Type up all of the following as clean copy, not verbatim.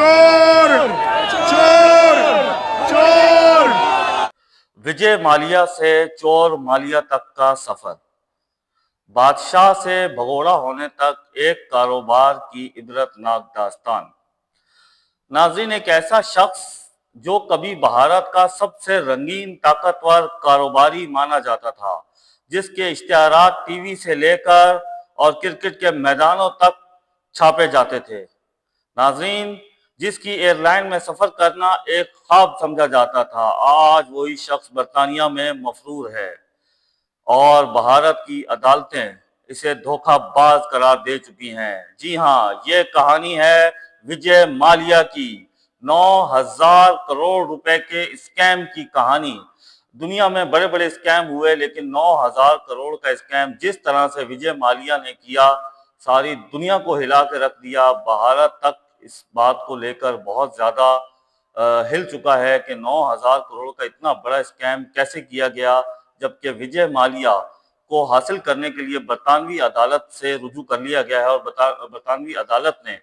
चोर चोर चोर। विजय माल्या से चोर माल्या तक का सफर, बादशाह से भगोड़ा होने तक एक कारोबार की इबरतनाक दास्तान। नाज़रीन, एक ऐसा शख्स जो कभी भारत का सबसे रंगीन ताकतवर कारोबारी माना जाता था, जिसके इश्तिहारात टीवी से लेकर और क्रिकेट के मैदानों तक छापे जाते थे। नाज़रीन, जिसकी एयरलाइन में सफर करना एक ख्वाब समझा जाता था, आज वही शख्स बरतानिया में मफरूर है और भारत की अदालतें इसे धोखाबाज करार दे चुकी हैं। जी हाँ, ये कहानी है विजय माल्या की। 9,000 करोड़ रुपए के स्कैम की कहानी। दुनिया में बड़े बड़े स्कैम हुए, लेकिन 9,000 करोड़ का स्कैम जिस तरह से विजय माल्या ने किया, सारी दुनिया को हिला के रख दिया। भारत तक इस बात को लेकर बहुत ज्यादा हिल चुका है कि 9,000 करोड़ का इतना बड़ा स्कैम कैसे किया गया, जबकि विजय माल्या को हासिल करने के लिए बरतानवी अदालत से रुजू कर लिया गया है और बरतानवी अदालत ने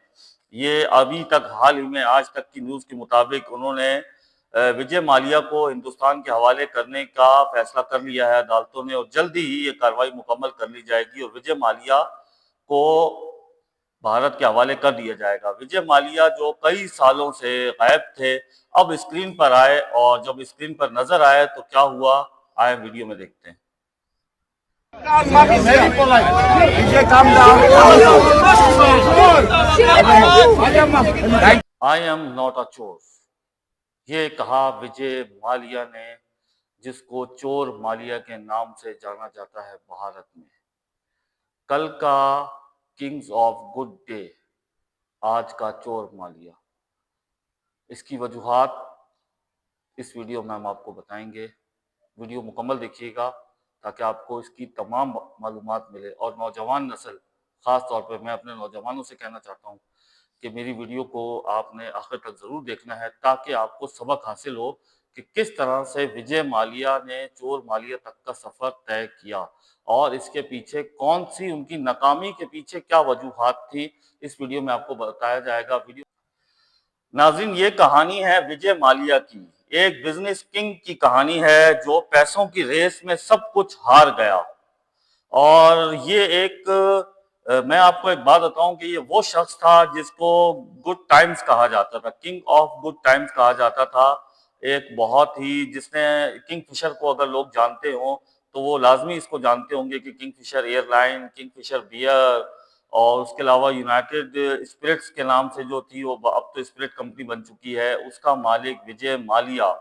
ये अभी तक हाल ही में आज तक की न्यूज के मुताबिक उन्होंने विजय माल्या को हिंदुस्तान के हवाले करने का फैसला कर लिया है अदालतों ने, और जल्दी ही ये कार्रवाई मुकम्मल कर ली जाएगी और विजय माल्या को भारत के हवाले कर दिया जाएगा। विजय माल्या जो कई सालों से गायब थे, अब स्क्रीन पर आए, और जब स्क्रीन पर नजर आए तो क्या हुआ, आए वीडियो में देखते हैं। आई एम नॉट अ चोर, ये कहा विजय माल्या ने, जिसको चोर माल्या के नाम से जाना जाता है भारत में। कल का किंग्स ऑफ गुड डे, आज का चोर माल्या। इसकी वजूहात इस वीडियो में हम आपको बताएंगे। वीडियो मुकम्मल देखिएगा ताकि आपको इसकी तमाम मालूमात मिले। और नौजवान नस्ल, ख़ास तौर पर मैं अपने नौजवानों से कहना चाहता हूँ कि मेरी वीडियो को आपने आखिर तक ज़रूर देखना है, ताकि आपको सबक हासिल हो कि किस तरह से विजय माल्या ने चोर माल्या तक का सफ़र तय किया और इसके पीछे कौन सी, उनकी नाकामी के पीछे क्या वजूहात थी, इस वीडियो में आपको बताया जाएगा। वीडियो नाज़रीन, ये कहानी है विजय माल्या की, एक बिजनेस किंग की कहानी है जो पैसों की रेस में सब कुछ हार गया। और ये एक मैं आपको एक बात बताऊं कि ये वो शख्स था जिसको गुड टाइम्स कहा जाता था, किंग ऑफ गुड टाइम्स कहा जाता था। एक बहुत ही, जिसने किंग फिशर को अगर लोग जानते हो तो वो लाजमी इसको जानते होंगे कि Kingfisher airline, Kingfisher beer और उसके अलावा यूनाइटेड स्पिरिट्स के नाम से जो थी वो अब तो स्पिरिट कंपनी बन चुकी है, उसका मालिक विजय माल्या,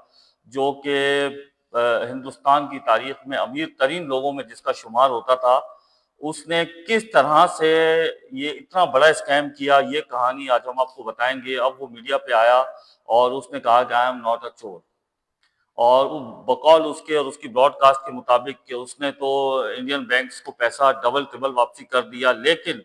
जो कि हिंदुस्तान की तारीख में अमीर तरीन लोगों में जिसका शुमार होता था, उसने किस तरह से ये इतना बड़ा स्कैम किया, ये कहानी आज हम आपको बताएंगे। अब वो मीडिया पे आया और उसने कहा कि आई एम नॉट अ चोर, और बकौल उसके और उसकी ब्रॉडकास्ट के मुताबिक कि उसने तो इंडियन बैंक्स को पैसा डबल ट्रिबल वापसी कर दिया। लेकिन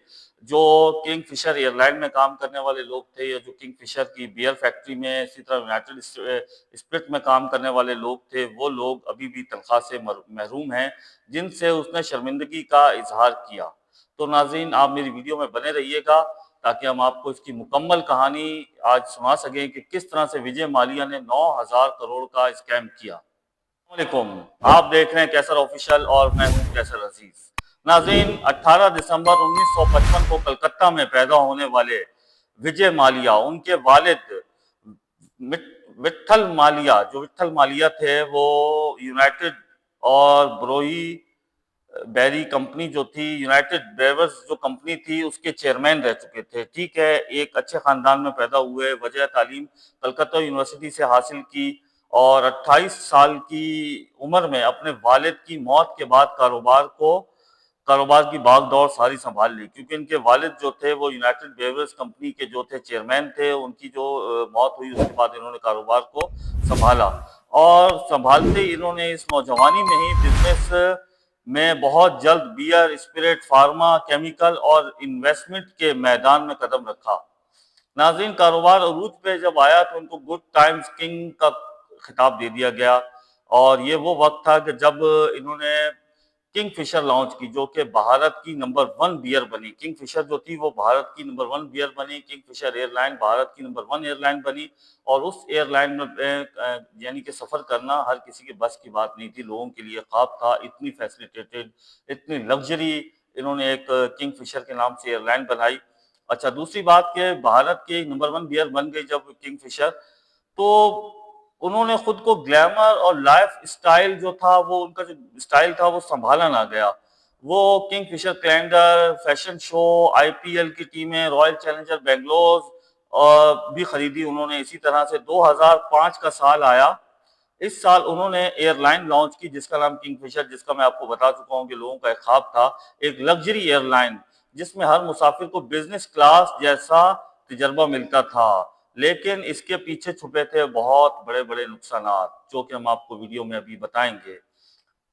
जो किंग फिशर एयरलाइन में काम करने वाले लोग थे, या जो किंग फिशर की बियर फैक्ट्री में, इसी तरह यूनाइटेड स्पिरिट में काम करने वाले लोग थे, वो लोग अभी भी तनख्वाह से महरूम हैं, जिनसे उसने शर्मिंदगी का इजहार किया। तो नाज़रीन, आप मेरी वीडियो में बने रहिएगा ताकि हम आपको इसकी मुकम्मल कहानी आज सुना सकें कि किस तरह से विजय माल्या ने 9,000 करोड़ का स्कैम किया। अस्सलामुअलैकुम, आप देख रहे हैं कैसर ऑफिशियल और मैं हूं कैसर अजीज। नाज़रीन, 18 दिसंबर 1955 को कलकत्ता में पैदा होने वाले विजय माल्या, उनके वालिद विट्ठल माल्या, जो विट्ठल माल्या थे, वो यूनाइटेड और ब्रोही बैरी कंपनी जो थी, यूनाइटेड ब्रेवर्स जो कंपनी थी, उसके चेयरमैन रह चुके थे। ठीक है, एक अच्छे खानदान में पैदा हुए, वजह तालीम कलकत्ता यूनिवर्सिटी से हासिल की और 28 साल की उम्र में अपने वालिद की मौत के बाद कारोबार की भागदौड़ सारी संभाल ली, क्योंकि इनके वालिद जो थे वो यूनाइटेड ब्रेवर्स कंपनी के जो थे चेयरमैन थे। उनकी जो मौत हुई उसके बाद इन्होंने कारोबार को संभाला, और संभालते ही इन्होंने इस नौजवानी में ही बिजनेस में बहुत जल्द बियर, स्पिरिट, फार्मा, केमिकल और इन्वेस्टमेंट के मैदान में कदम रखा। नाज़रीन, कारोबार अरूज पे जब आया तो उनको गुड टाइम्स किंग का खिताब दे दिया गया, और ये वो वक्त था कि जब इन्होंने किंगफिशर लॉन्च की, जो कि भारत की नंबर 1 बियर बनी। किंगफिशर जो थी वो भारत की नंबर 1 बियर बनी। किंगफिशर एयरलाइन भारत की नंबर 1 एयरलाइन बनी और उस एयरलाइन में यानी कि सफर करना हर किसी के बस की बात नहीं थी, लोगों के लिए ख्वाब था। इतनी फैसिलिटेटेड, इतनी लग्जरी इन्होंने एक किंगफिशर के नाम से एयरलाइन बनाई। अच्छा, दूसरी बात कि भारत की नंबर 1 बियर बन गई जब किंगफिशर, तो उन्होंने खुद को ग्लैमर और लाइफ स्टाइल जो था, वो उनका जो स्टाइल था वो संभाला ना गया। वो Kingfisher calendar, fashion show, IPL की टीमें, रॉयल चैलेंजर बेंगलोर भी खरीदी उन्होंने। इसी तरह से 2005 का साल आया, इस साल उन्होंने एयरलाइन लॉन्च की जिसका नाम किंगफिशर, जिसका मैं आपको बता चुका हूं कि लोगों का एक ख्वाब था, एक लग्जरी एयरलाइन जिसमें हर मुसाफिर को बिजनेस क्लास जैसा तजर्बा मिलता था। लेकिन इसके पीछे छुपे थे बहुत बड़े बड़े नुकसान, जो कि हम आपको वीडियो में अभी बताएंगे।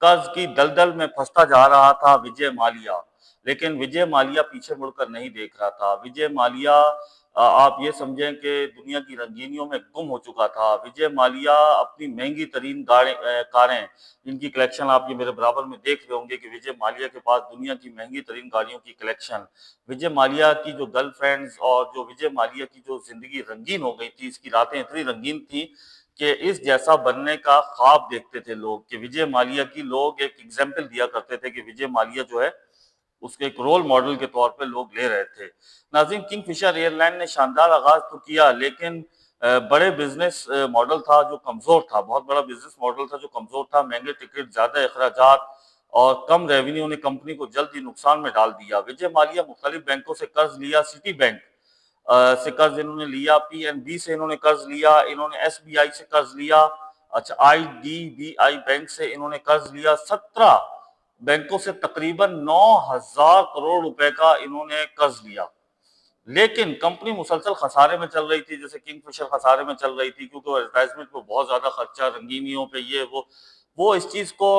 कर्ज की दलदल में फंसता जा रहा था विजय माल्या, लेकिन विजय माल्या पीछे मुड़कर नहीं देख रहा था। विजय माल्या आप ये समझें कि दुनिया की रंगीनियों में गुम हो चुका था। विजय माल्या अपनी महंगी तरीन कारें, जिनकी कलेक्शन आप ये मेरे बराबर में देख रहे होंगे कि विजय माल्या के पास दुनिया की महंगी तरीन गाड़ियों की कलेक्शन, विजय माल्या की जो गर्लफ्रेंड्स और जो विजय माल्या की जो जिंदगी रंगीन हो गई थी, इसकी रातें इतनी रंगीन थी कि इस जैसा बनने का ख्वाब देखते थे लोग, कि विजय माल्या की लोग एक एग्जाम्पल दिया करते थे कि विजय माल्या जो है उसके एक रोल मॉडल के तौर पे लोग ले रहे थे। नाज़रीन, किंगफिशर एयरलाइन ने शानदार आगाज तो किया, लेकिन बड़े बिजनेस मॉडल था जो कमजोर था, बहुत बड़ा बिजनेस मॉडल था जो कमजोर था। महंगे टिकट, ज्यादा अखराजात और कम रेवेन्यू ने कंपनी को जल्द ही नुकसान में डाल दिया। विजय माल्या मुख्तलिफ बैंकों से कर्ज लिया, सिटी बैंक से कर्ज इन्होंने लिया, पीएनबी से इन्होंने कर्ज लिया, इन्होंने एसबीआई से कर्ज लिया, अच्छा आईडीबीआई बैंक से इन्होंने कर्ज लिया। 17 बैंकों से तकरीबन 9,000 करोड़ रुपए का इन्होंने कर्ज लिया। लेकिन कंपनी मुसलसल खसारे में चल रही थी, जैसे किंगफिशर खसारे में चल रही थी, क्योंकि एडवर्टाइजमेंट पे बहुत ज्यादा खर्चा, रंगीनियों पे, ये वो इस चीज को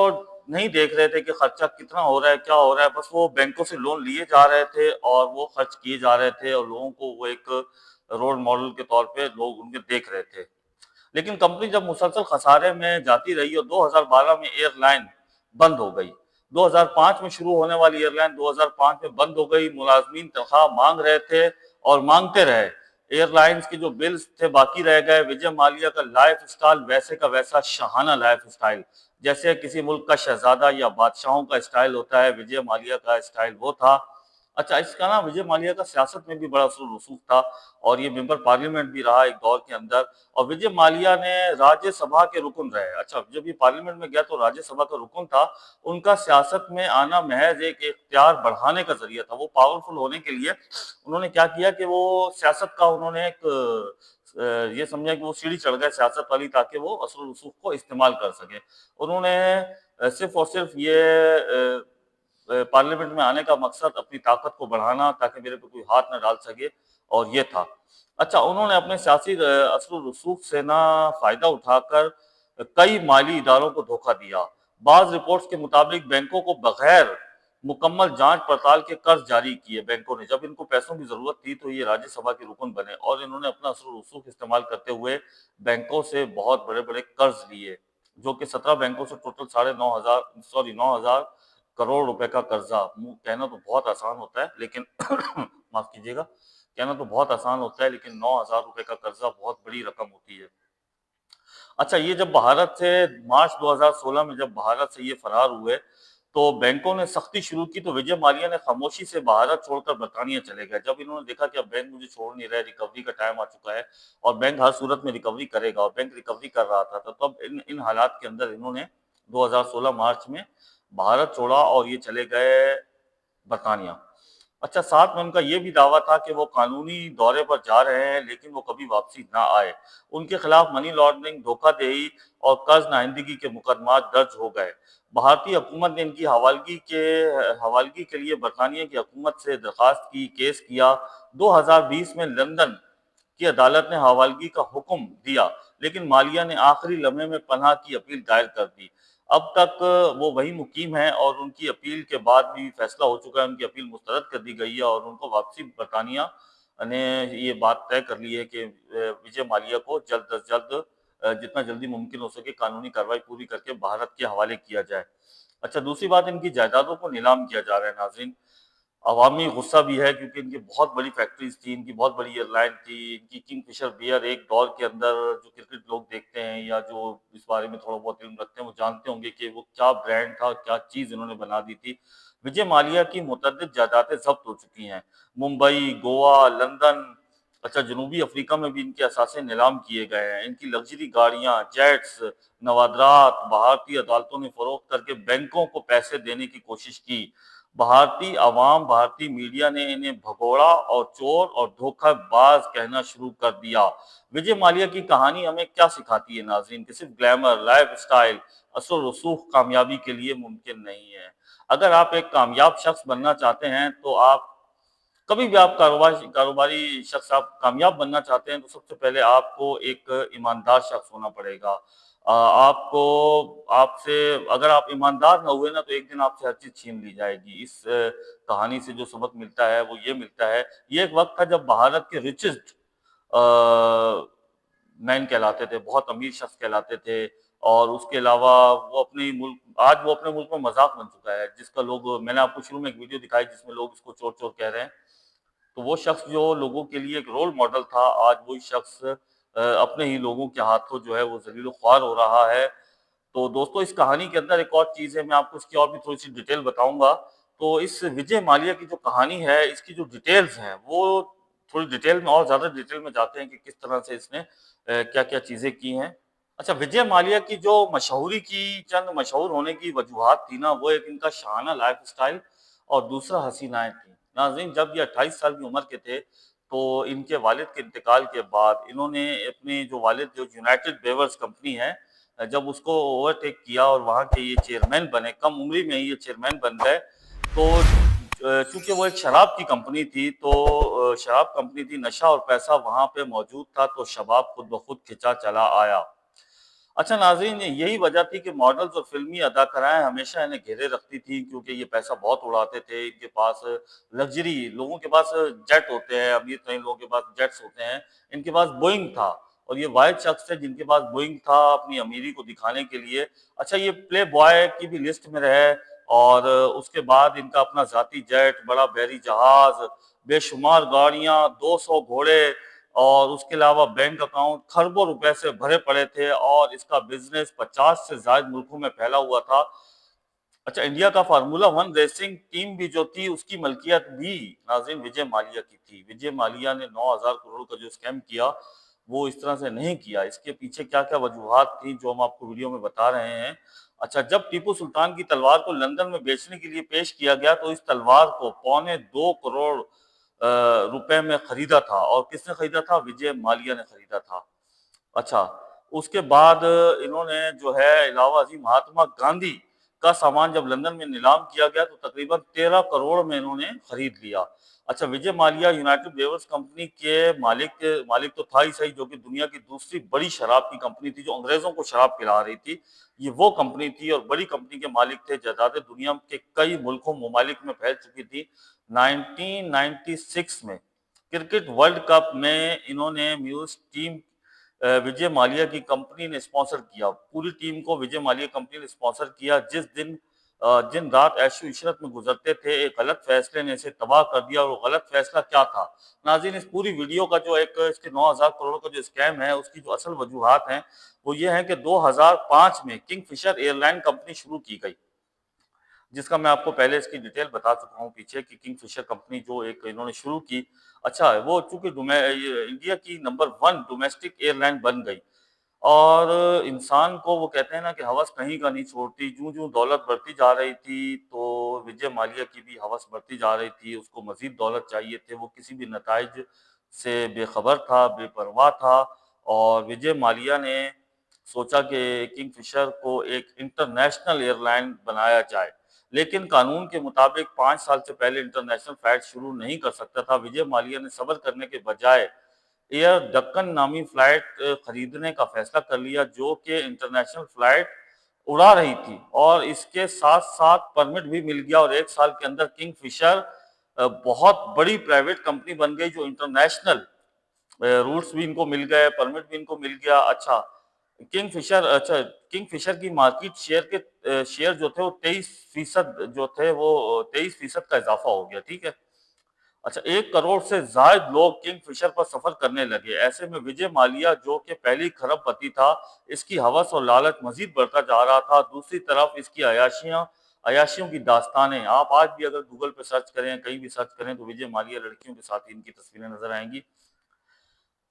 नहीं देख रहे थे कि खर्चा कितना हो रहा है, क्या हो रहा है। बस वो बैंकों से लोन लिए जा रहे थे और वो खर्च किए जा रहे थे और लोगों को वो एक रोल मॉडल के तौर पे लोग उनके देख रहे थे। लेकिन कंपनी जब मुसलसल खसारे में जाती रही और 2012 में एयरलाइन बंद हो गई, 2005 में शुरू होने वाली एयरलाइन 2005 में बंद हो गई। मुलाजमीन तनख्वाह मांग रहे थे और मांगते रहे, एयरलाइंस के जो बिल्स थे बाकी रह गए। विजय माल्या का लाइफ स्टाइल वैसे का वैसा शाहाना लाइफ स्टाइल, जैसे किसी मुल्क का शहजादा या बादशाहों का स्टाइल होता है, विजय माल्या का स्टाइल वो था। अच्छा, इसका ना विजय माल्या का सियासत में भी बड़ा असर रसूख था और ये मेंबर पार्लियामेंट भी रहा एक दौर के अंदर, और विजय माल्या ने राज्यसभा के रुकन रहे। अच्छा, जब ये पार्लियामेंट में गया तो राज्यसभा का रुकन था। उनका सियासत में आना महज एक इख्तियार बढ़ाने का जरिया था। वो पावरफुल होने के लिए उन्होंने क्या किया कि वो सियासत का उन्होंने एक ये समझा कि वो सीढ़ी चढ़ गए सियासत वाली, ताकि वो असर रसूख को इस्तेमाल कर सके। उन्होंने सिर्फ और सिर्फ ये पार्लियामेंट में आने का मकसद अपनी ताकत को बढ़ाना, ताकि मेरे पे कोई हाथ ना डाल सके, और ये था। अच्छा, उन्होंने अपने सियासी असर रसूख से ना फायदा उठाकर कई माली इदारों को धोखा दिया। बाज रिपोर्ट्स के मुताबिक बैंकों को बगैर मुकम्मल जांच पड़ताल के कर्ज जारी किए बैंकों ने। जब इनको पैसों की जरूरत थी तो ये राज्यसभा के रुकन बने और इन्होंने अपना असर रसूख इस्तेमाल करते हुए बैंकों से बहुत बड़े बड़े कर्ज लिए, जो कि 17 बैंकों से टोटल 9,000 करोड़ रुपए का कर्जा। कहना तो बहुत आसान होता है लेकिन माफ कीजिएगा, कहना तो बहुत आसान होता है लेकिन 9,000 रुपए का कर्जा बहुत बड़ी रकम होती है। अच्छा, ये जब भारत से मार्च 2016 में जब भारत से ये फरार हुए तो बैंकों ने सख्ती शुरू की, तो विजय माल्या ने खामोशी से भारत छोड़कर बरतानिया चले गए। जब इन्होंने देखा कि अब बैंक मुझे छोड़ नहीं रहे, रिकवरी का टाइम आ चुका है और बैंक हर सूरत में रिकवरी करेगा, और बैंक रिकवरी कर रहा था, तो तब इन इन हालात के अंदर इन्होंने 2016 मार्च में भारत छोड़ा और ये चले गए बरतानिया। अच्छा, साथ में उनका ये भी दावा था कि वो कानूनी दौरे पर जा रहे हैं लेकिन वो कभी वापसी ना आए। उनके खिलाफ मनी लॉन्ड्रिंग, धोखाधड़ी और कर्ज नाहिंदगी के मुकदमात दर्ज हो गए। भारतीय हुकूमत ने इनकी हवालगी के लिए बरतानिया की हुकूमत से दरखास्त की, केस किया। 2020 में लंदन की अदालत ने हवालगी का हुक्म दिया, लेकिन मालिया ने आखिरी लम्हे में पनाह की अपील दायर कर दी। अब तक वो वही मुकीम है और उनकी अपील के बाद भी फैसला हो चुका है, उनकी अपील मुस्तरद कर दी गई है और उनको वापसी बरतानिया ने ये बात तय कर ली है कि विजय माल्या को जल्द अज जल्द जितना जल्दी मुमकिन हो सके कानूनी कार्रवाई पूरी करके भारत के हवाले किया जाए। अच्छा, दूसरी बात, इनकी जायदादों को नीलाम किया जा रहा है नाज़रीन। अवामी गुस्सा भी है क्योंकि इनकी बहुत बड़ी फैक्ट्रीज थी, इनकी बहुत बड़ी एयरलाइन थी, इनकी किंगफिशर बियर एक दौर के अंदर, जो क्रिकेट लोग देखते हैं या जो इस बारे में थोड़ा बहुत इल्म रखते हैं वो जानते होंगे कि वो क्या ब्रांड था, क्या चीज इन्होंने बना दी थी। विजय माल्या की मुतअद्दिद जायदादें जब्त हो चुकी हैं, मुंबई, गोवा, लंदन। अच्छा, जनूबी अफ्रीका में भी इनके असासे नीलाम किए गए हैं। इनकी लग्जरी गाड़ियां, जेट्स, नवादरात भारतीय अदालतों ने फरोख्त करके बैंकों को पैसे देने की कोशिश की। भारतीय अवाम, भारतीय मीडिया ने इन्हें भगोड़ा और चोर और धोखाबाज कहना शुरू कर दिया। विजय माल्या की कहानी हमें क्या सिखाती है नाज़रीन? कि सिर्फ ग्लैमर, लाइफ स्टाइल, असर रसूख कामयाबी के लिए मुमकिन नहीं है। अगर आप एक कामयाब शख्स बनना चाहते हैं तो आप कभी भी, आप कारोबारी शख्स आप कामयाब बनना चाहते हैं तो सबसे पहले आपको एक ईमानदार शख्स होना पड़ेगा। आपको आपसे अगर आप ईमानदार ना हुए ना तो एक दिन आपसे हर चीज छीन ली जाएगी। इस कहानी से जो सबक मिलता है वो ये मिलता है, ये एक वक्त था जब भारत के रिचेस्ट मैन कहलाते थे, बहुत अमीर शख्स कहलाते थे। और उसके अलावा वो अपने ही मुल्क, आज वो अपने मुल्क में मजाक बन चुका है, जिसका लोग, मैंने आपको शुरू में एक वीडियो दिखाई जिसमें लोग इसको चोर चोर कह रहे हैं। तो वो शख्स जो लोगों के लिए एक रोल मॉडल था, आज वही शख्स अपने ही लोगों के हाथों जो है वो जलील ख्वार हो रहा है। तो दोस्तों, इस कहानी के अंदर एक और चीज़ है, मैं आपको इसकी और भी थोड़ी सी डिटेल बताऊंगा। तो इस विजय माल्या की जो कहानी है, इसकी जो डिटेल्स हैं वो थोड़ी डिटेल में, और ज़्यादा डिटेल में जाते हैं कि किस तरह से इसने क्या-क्या चीज़ें की हैं। अच्छा, विजय माल्या की जो मशहूरी की चंद मशहूर होने की वजूहात थी ना, वो एक इनका शाहाना लाइफ़स्टाइल और दूसरा हसीनाएँ थी। नाज़रीन, जब ये 28 साल की उम्र के थे, तो इनके वालिद के इंतकाल के बाद इन्होंने अपने जो वालिद, जो यूनाइटेड ब्रेवर्स कंपनी है, जब उसको ओवरटेक किया और वहाँ के ये चेयरमैन बने, कम उम्री में ही ये चेयरमैन बन गए। तो चूँकि वो एक शराब की कंपनी थी, तो शराब कंपनी थी, नशा और पैसा वहाँ पे मौजूद था, तो शबाब खुद ब खुद खिंचा चला आया। अच्छा नाज़रीन, यही वजह थी कि मॉडल्स और फ़िल्मी अदाकाराएँ हमेशा इन्हें घेरे रखती थी, क्योंकि ये पैसा बहुत उड़ाते थे। इनके पास लग्ज़री, लोगों के पास जेट होते हैं, अमीर तरीन लोगों के पास जेट्स होते हैं, इनके पास बोइंग था। और ये वाहिद शख्स थे जिनके पास बोइंग था अपनी अमीरी को दिखाने के लिए। अच्छा, ये प्ले बॉय की भी लिस्ट में रहे, और उसके बाद इनका अपना ज़ाती जेट, बड़ा बहरी जहाज़, बेशुमार गाड़ियाँ, 200 घोड़े, और उसके अलावा बैंक अकाउंट खरबों रुपए से भरे पड़े थे, और इसका बिजनेस 50 से ज्यादा मुल्कों में फैला हुआ था। अच्छा, इंडिया का फार्मूला वन रेसिंग टीम भी जो थी, उसकी मलकियत भी नाज़रीन विजय माल्या की थी। विजय माल्या ने 9,000 करोड़ का जो स्कैम किया, वो इस तरह से नहीं किया। इसके पीछे क्या क्या वजूहात थी जो हम आपको वीडियो में बता रहे हैं। अच्छा, जब टीपू सुल्तान की तलवार को लंदन में बेचने के लिए पेश किया गया, तो इस तलवार को 2.25 करोड़ रुपए में खरीदा था। और किसने खरीदा था? विजय माल्या ने खरीदा था। अच्छा, उसके बाद इन्होंने जो है इलावा अज़ीम महात्मा गांधी का सामान जब लंदन में नीलाम किया गया, तो तकरीबन 13 करोड़ में इन्होंने खरीद लिया। अच्छा, Vijay Mallya United brewers company के मालिक तो था ही सही, जो कि दुनिया की दूसरी बड़ी शराब की कंपनी थी, जो अंग्रेजों को शराब पिला रही थी। ये वो कंपनी थी, और बड़ी कंपनी के मालिक थे। जायदादें दुनिया के कई मुल्कों, ममालिक में फैल चुकी थी। 1996 में क्रिकेट वर्ल्ड कप में इन्होंने म्यूज टीम विजय माल्या की कंपनी ने स्पॉन्सर किया। पूरी टीम को विजय माल्या कंपनी ने स्पॉन्सर किया। जिन रात ऐशो इशरत में गुजरते थे, एक गलत फैसले ने इसे तबाह कर दिया। और वो गलत फैसला क्या था? नाज़रीन, इस पूरी वीडियो का जो एक इसके 9,000 करोड़ का जो स्कैम है, उसकी जो असल वजूहात हैं वो ये है कि 2005 में किंगफिशर एयरलाइन कंपनी शुरू की गई, जिसका मैं आपको पहले इसकी डिटेल बता चुका हूँ पीछे, कि किंगफिशर कंपनी जो एक इन्होंने शुरू की। अच्छा, वो चूंकि इंडिया की नंबर 1 डोमेस्टिक एयरलाइन बन गई, और इंसान को, वो कहते हैं ना कि हवस कहीं का नहीं छोड़ती। जूं जूं दौलत बढ़ती जा रही थी, तो विजय माल्या की भी हवस बढ़ती जा रही थी। उसको मजीद दौलत चाहिए थे, वो किसी भी नताइज से बेखबर था, बेपरवाह था। और विजय माल्या ने सोचा कि किंगफिशर को एक इंटरनेशनल एयरलाइन बनाया जाए, लेकिन कानून के मुताबिक 5 साल से पहले इंटरनेशनल फ्लाइट शुरू नहीं कर सकता था। विजय माल्या ने सब्र करने के बजाय एयर दक्कन नामी फ्लाइट खरीदने का फैसला कर लिया, जो कि इंटरनेशनल फ्लाइट उड़ा रही थी, और इसके साथ साथ परमिट भी मिल गया। और 1 साल के अंदर किंगफिशर बहुत बड़ी प्राइवेट कंपनी बन गई, जो इंटरनेशनल रूट्स भी इनको मिल गए, परमिट भी इनको मिल गया। अच्छा, किंगफिशर, अच्छा, किंगफिशर की मार्केट शेयर के शेयर जो थे वो 23% जो थे वो 23% का इजाफा हो गया, ठीक है। अच्छा, 1 करोड़ से ज्यादा लोग किंगफिशर पर सफर करने लगे। ऐसे में विजय माल्या जो कि पहली खरबपति था, इसकी हवस और लालच मजीद बढ़ता जा रहा था। दूसरी तरफ इसकी अयाशियों की दास्तानें, आप आज भी अगर गूगल पे सर्च करें, कहीं भी सर्च करें, तो विजय माल्या लड़कियों के साथ इनकी तस्वीरें नजर आएंगी।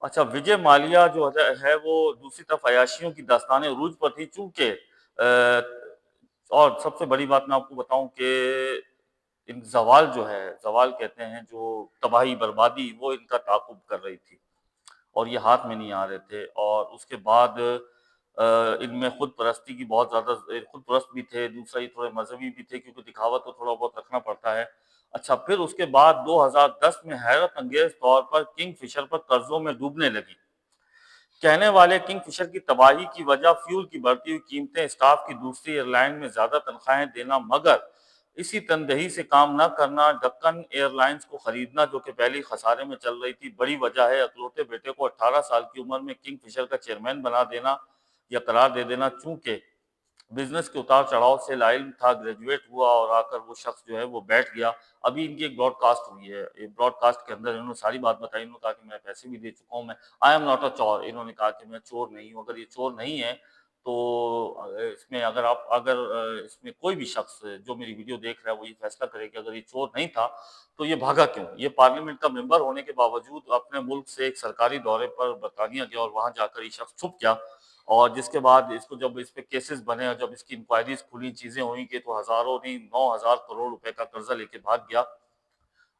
अच्छा, विजय माल्या जो है वो दूसरी तरफ अयाशियों की दास्तानें उरूज पर थी, चूंकि और सबसे बड़ी बात मैं आपको बताऊं कि इन जवाल जो है, जवाल कहते हैं जो तबाही बर्बादी, वो इनका ताकुब कर रही थी और ये हाथ में नहीं आ रहे थे। और उसके बाद इनमें खुद परस्ती की बहुत ज्यादा, खुद परस्त भी थे, दूसरा ये थोड़े मजहबी भी थे, क्योंकि दिखावा तो थोड़ा बहुत रखना पड़ता है। अच्छा, फिर उसके बाद 2010 में हैरत अंगेज तौर पर किंगफिशर पर कर्जों में डूबने लगी। कहने वाले किंगफिशर की तबाही की वजह फ्यूल की बढ़ती हुई कीमतें, स्टाफ की दूसरी एयरलाइन में ज्यादा तनख्वाहें देना, मगर इसी तनदेही से काम न करना, दक्कन एयरलाइंस को खरीदना जो कि पहले खसारे में चल रही थी, बड़ी वजह है। अकलौते बेटे को 18 साल की उम्र में किंगफिशर का चेयरमैन बना देना या करार दे देना। चूंकि बिजनेस के उतार चढ़ाव से लाइल था, ग्रेजुएट हुआ और आकर वो शख्स जो है वो बैठ गया। अभी इनकी एक ब्रॉडकास्ट हुई है, ब्रॉडकास्ट के अंदर इन्होंने सारी बात बताई। इन्होंने कहा कि मैं पैसे भी दे चुका हूँ, मैं आई एम नॉट अ चोर। इन्होंने कहा कि मैं चोर नहीं हूँ। अगर ये चोर नहीं है तो इसमें अगर इसमें कोई भी शख्स जो मेरी वीडियो देख रहा है वो ये फैसला करे कि अगर ये चोर नहीं था तो ये भागा क्यों। ये पार्लियामेंट का मेंबर होने के बावजूद अपने मुल्क से एक सरकारी दौरे पर बरतानिया गया और वहां जाकर ये शख्स छुप गया। और जिसके बाद इसको जब इस पे केसेस बने और जब इसकी इंक्वायरीज खुली, चीजें हुई कि तो हजारों नहीं 9,000 करोड़ रुपए का कर्जा लेके भाग गया।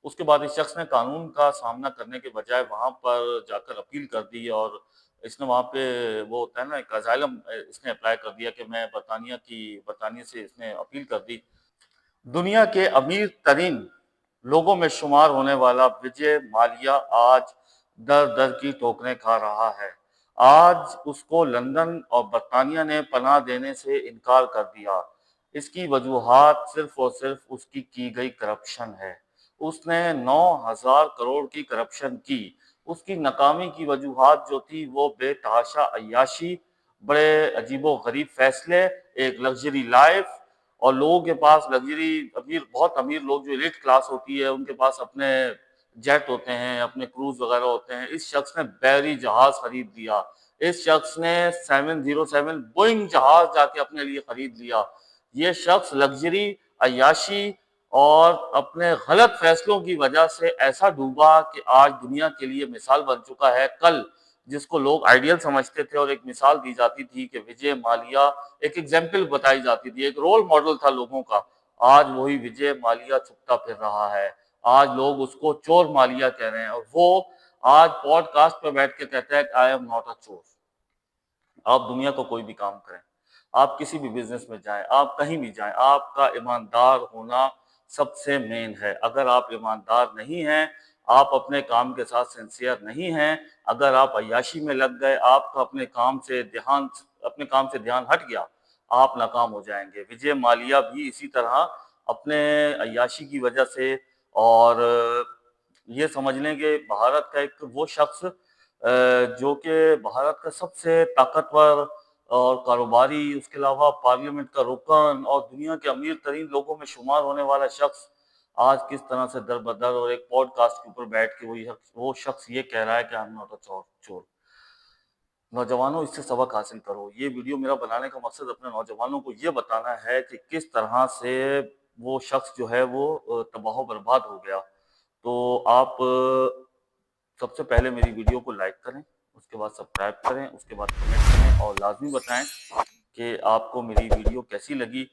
उसके बाद इस शख्स ने कानून का सामना करने के बजाय वहां पर जाकर अपील कर दी और इसने वहां पे वो होता है ना एक अजाइलम, इसने अप्लाई कर दिया कि मैं बरतानिया से इसने अपील कर दी। दुनिया के अमीर तरीन लोगों में शुमार होने वाला विजय माल्या आज दर दर की ठोकरें खा रहा है। आज उसको लंदन और बरतानिया ने पनाह देने से इनकार कर दिया। इसकी वजूहात सिर्फ और सिर्फ उसकी की गई करप्शन है। उसने 9,000 करोड़ की करप्शन की। उसकी नाकामी की वजूहात जो थी वो बेतहाशा अय्याशी, बड़े अजीबो गरीब फैसले, एक लग्जरी लाइफ, और लोगों के पास लग्जरी, बहुत अमीर लोग जो एलिट क्लास होती है उनके पास अपने जेट होते हैं, अपने क्रूज वगैरह होते हैं। इस शख्स ने बैरी जहाज खरीद लिया। इस शख्स ने 707 बोइंग जहाज जाके अपने लिए खरीद लिया। ये शख्स लग्जरी, अय्याशी और अपने गलत फैसलों की वजह से ऐसा डूबा कि आज दुनिया के लिए मिसाल बन चुका है। कल जिसको लोग आइडियल समझते थे और एक मिसाल दी जाती थी कि विजय माल्या, एक एग्जाम्पल बताई जाती थी, एक रोल मॉडल था लोगों का, आज वही विजय माल्या छुपता फिर रहा है। आज लोग उसको चोर माल्या कह रहे हैं और वो आज पॉडकास्ट पर बैठ के कहता है आई एम नॉट अ चोर। आप दुनिया को कोई भी काम करें, आप किसी भी बिजनेस में जाएं, आप कहीं भी जाएं, आपका ईमानदार होना सबसे मेन है। अगर आप ईमानदार नहीं हैं, आप अपने काम के साथ सिंसियर नहीं हैं, अगर आप अय्याशी में लग गए, आपका अपने काम से ध्यान हट गया, आप नाकाम हो जाएंगे। विजय माल्या भी इसी तरह अपने अय्याशी की वजह से, और ये समझ लें कि भारत का एक वो शख्स जो कि भारत का सबसे ताकतवर और कारोबारी, उसके अलावा पार्लियामेंट का रुकन और दुनिया के अमीर तरीन लोगों में शुमार होने वाला शख्स, आज किस तरह से दर बदर और एक पॉडकास्ट के ऊपर बैठ के वो शख्स ये कह रहा है कि आई एम नॉट अ चोर। नौजवानों, इससे सबक हासिल करो। ये वीडियो मेरा बनाने का मकसद अपने नौजवानों को ये बताना है कि किस तरह से वो शख्स जो है वो तबाह बर्बाद हो गया। तो आप सबसे पहले मेरी वीडियो को लाइक करें, उसके बाद सब्सक्राइब करें, उसके बाद कमेंट करें और लाजमी बताएं कि आपको मेरी वीडियो कैसी लगी।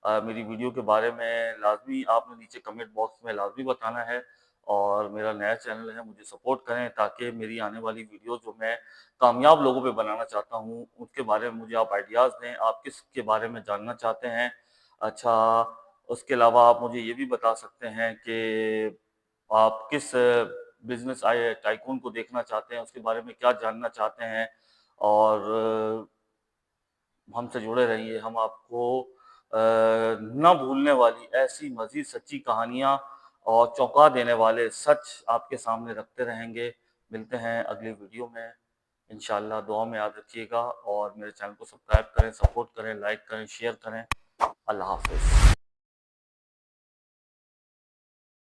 मेरी वीडियो के बारे में लाजमी आपने नीचे कमेंट बॉक्स में लाजमी बताना है। और मेरा नया चैनल है, मुझे सपोर्ट करें ताकि मेरी आने वाली वीडियो जो मैं कामयाब लोगों पे बनाना चाहता हूँ उसके बारे में मुझे आप आइडियाज़ दें, आप किस के बारे में जानना चाहते हैं। अच्छा, उसके अलावा आप मुझे ये भी बता सकते हैं कि आप किस बिजनेस आए टाइकून को देखना चाहते हैं, उसके बारे में क्या जानना चाहते हैं। और हमसे जुड़े रहिए, हम आपको न भूलने वाली ऐसी मज़ीद सच्ची कहानियाँ और चौंका देने वाले सच आपके सामने रखते रहेंगे। मिलते हैं अगली वीडियो में। इंशाल्लाह दुआ में याद रखिएगा और मेरे चैनल को सब्सक्राइब करें, सपोर्ट करें, लाइक करें, शेयर करें। अल्लाह हाफिज़।